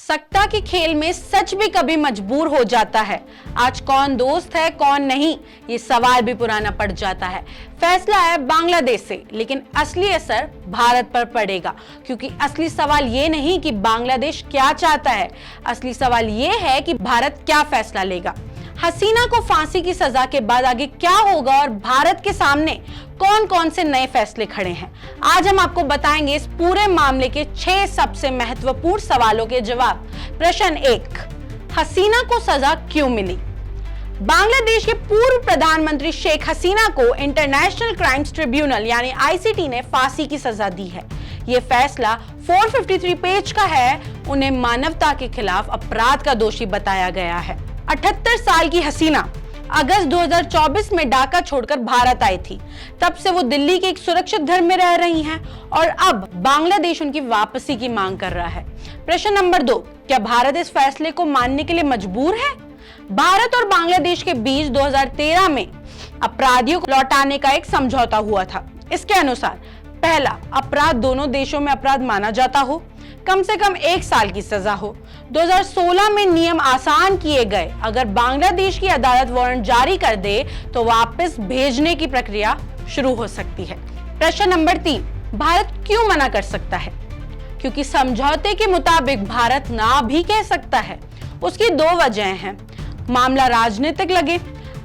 सत्ता के खेल में सच भी कभी मजबूर हो जाता है। आज कौन दोस्त है कौन नहीं, ये सवाल भी पुराना पड़ जाता है। फैसला है बांग्लादेश से, लेकिन असली असर भारत पर पड़ेगा, क्योंकि असली सवाल ये नहीं कि बांग्लादेश क्या चाहता है, असली सवाल ये है कि भारत क्या फैसला लेगा। हसीना को फांसी की सजा के बाद आगे क्या होगा और भारत के सामने कौन कौन से नए फैसले खड़े हैं। आज हम आपको बताएंगे इस पूरे मामले के 6 सबसे महत्वपूर्ण सवालों के जवाब। प्रश्न 1, हसीना को सजा क्यों मिली? बांग्लादेश के पूर्व प्रधानमंत्री शेख हसीना को इंटरनेशनल क्राइम्स ट्रिब्यूनल यानी आईसीटी ने फांसी की सजा दी है। यह फैसला 453 पेज का है। उन्हें मानवता के खिलाफ अपराध का दोषी बताया गया है। 78 साल की हसीना अगस्त 2024 में ढाका छोड़कर भारत आई थी। तब से वो दिल्ली के एक सुरक्षित घर में रह रही हैं और अब बांग्लादेश उनकी वापसी की मांग कर रहा है। प्रश्न नंबर 2, क्या भारत इस फैसले को मानने के लिए मजबूर है? भारत और बांग्लादेश के बीच 2013 में अपराधियों को लौटाने का एक समझौता हुआ था। इसके अनुसार पहला, अपराध दोनों देशों में अपराध माना जाता हो, कम से कम 1 साल की सजा हो। 2016 में नियम आसान किए गए। अगर बांग्लादेश की अदालत वारंट जारी कर दे तो वापस भेजने की प्रक्रिया शुरू हो सकती है। प्रश्न नंबर 3, भारत क्यों मना कर सकता है? क्योंकि समझौते के मुताबिक भारत ना भी कह सकता है। उसकी 2 वजह हैं। मामला राजनीतिक लगे,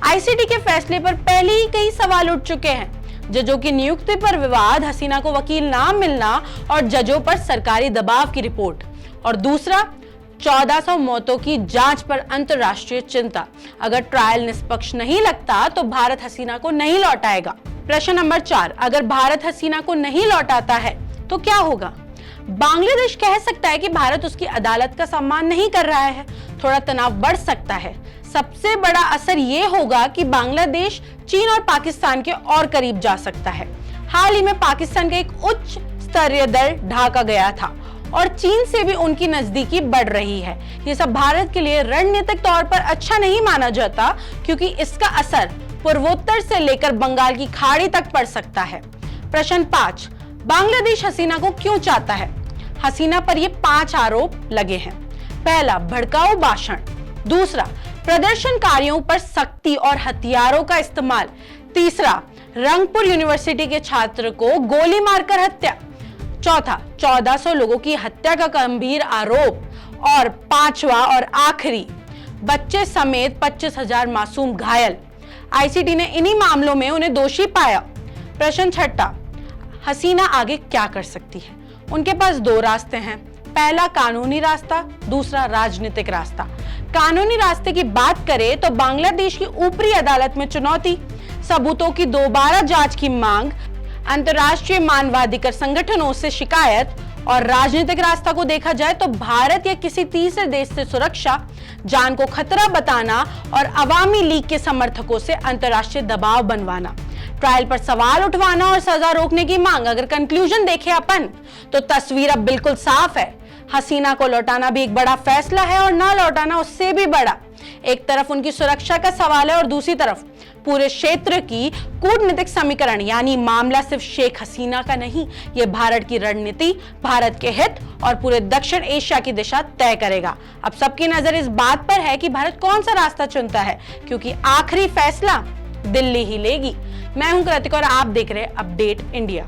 आईसीटी के फैसले पर पहले ही कई सवाल उठ चुके हैं। जजों की नियुक्ति पर विवाद, हसीना को वकील ना मिलना और जजों पर सरकारी दबाव की रिपोर्ट। और दूसरा, 1400 मौतों की जांच पर अंतर्राष्ट्रीय चिंता। अगर ट्रायल निष्पक्ष नहीं लगता तो भारत हसीना को नहीं लौटाएगा। प्रश्न नंबर 4, अगर भारत हसीना को नहीं लौटाता है तो क्या होगा? बांग्लादेश कह सकता है कि भारत उसकी अदालत का सम्मान नहीं कर रहा है। थोड़ा तनाव बढ़ सकता है। सबसे बड़ा असर यह होगा कि बांग्लादेश चीन और पाकिस्तान के और करीब जा सकता है। हाल ही में पाकिस्तान का एक उच्च स्तरीय दल ढाका गया था और चीन से भी उनकी नजदीकी बढ़ रही है। ये सब भारत के लिए रणनीतिक तौर पर अच्छा नहीं माना जाता, क्योंकि इसका असर पूर्वोत्तर से लेकर बंगाल की खाड़ी तक पड़ सकता है। प्रश्न 5, बांग्लादेश हसीना को क्यों चाहता है? हसीना पर ये 5 आरोप लगे हैं। पहला, भड़काऊ भाषण। दूसरा, प्रदर्शनकारियों पर सख्ती और हथियारों का इस्तेमाल। तीसरा, रंगपुर यूनिवर्सिटी के छात्र को गोली मारकर हत्या। चौथा, 1400 लोगों की हत्या का गंभीर आरोप। और 5वां और आखिरी, बच्चे समेत 25,000 मासूम घायल। आईसीटी ने इन्हीं मामलों में उन्हें दोषी पाया। प्रश्न 6, हसीना आगे क्या कर सकती है? उनके पास 2 रास्ते हैं। पहला, कानूनी रास्ता, दूसरा राजनीतिक रास्ता। कानूनी रास्ते की बात करें तो बांग्लादेश की ऊपरी अदालत में चुनौती, सबूतों की दोबारा जांच की मांग, अंतर्राष्ट्रीय मानवाधिकार संगठनों से शिकायत। और राजनीतिक रास्ता को देखा जाए तो भारत या किसी तीसरे देश से सुरक्षा, जान को खतरा बताना और अवामी लीग के समर्थकों से अंतर्राष्ट्रीय दबाव बनवाना, ट्रायल पर सवाल उठवाना और सजा रोकने की मांग। अगर कंक्लूजन देखें अपन तो तस्वीर अब बिल्कुल साफ है। हसीना को लौटाना भी एक बड़ा फैसला है और ना लौटाना उससे भी बड़ा। एक तरफ उनकी सुरक्षा का सवाल है और दूसरी तरफ पूरे क्षेत्र की कूटनीतिक समीकरण। यानी मामला सिर्फ शेख हसीना का नहीं, यह भारत की रणनीति, भारत के हित और पूरे दक्षिण एशिया की दिशा तय करेगा। अब सबकी नजर इस बात पर है कि भारत कौन सा रास्ता चुनता है, क्योंकि आखिरी फैसला दिल्ली ही लेगी। मैं हूं कृतिका और आप देख रहे हैं अपडेट इंडिया।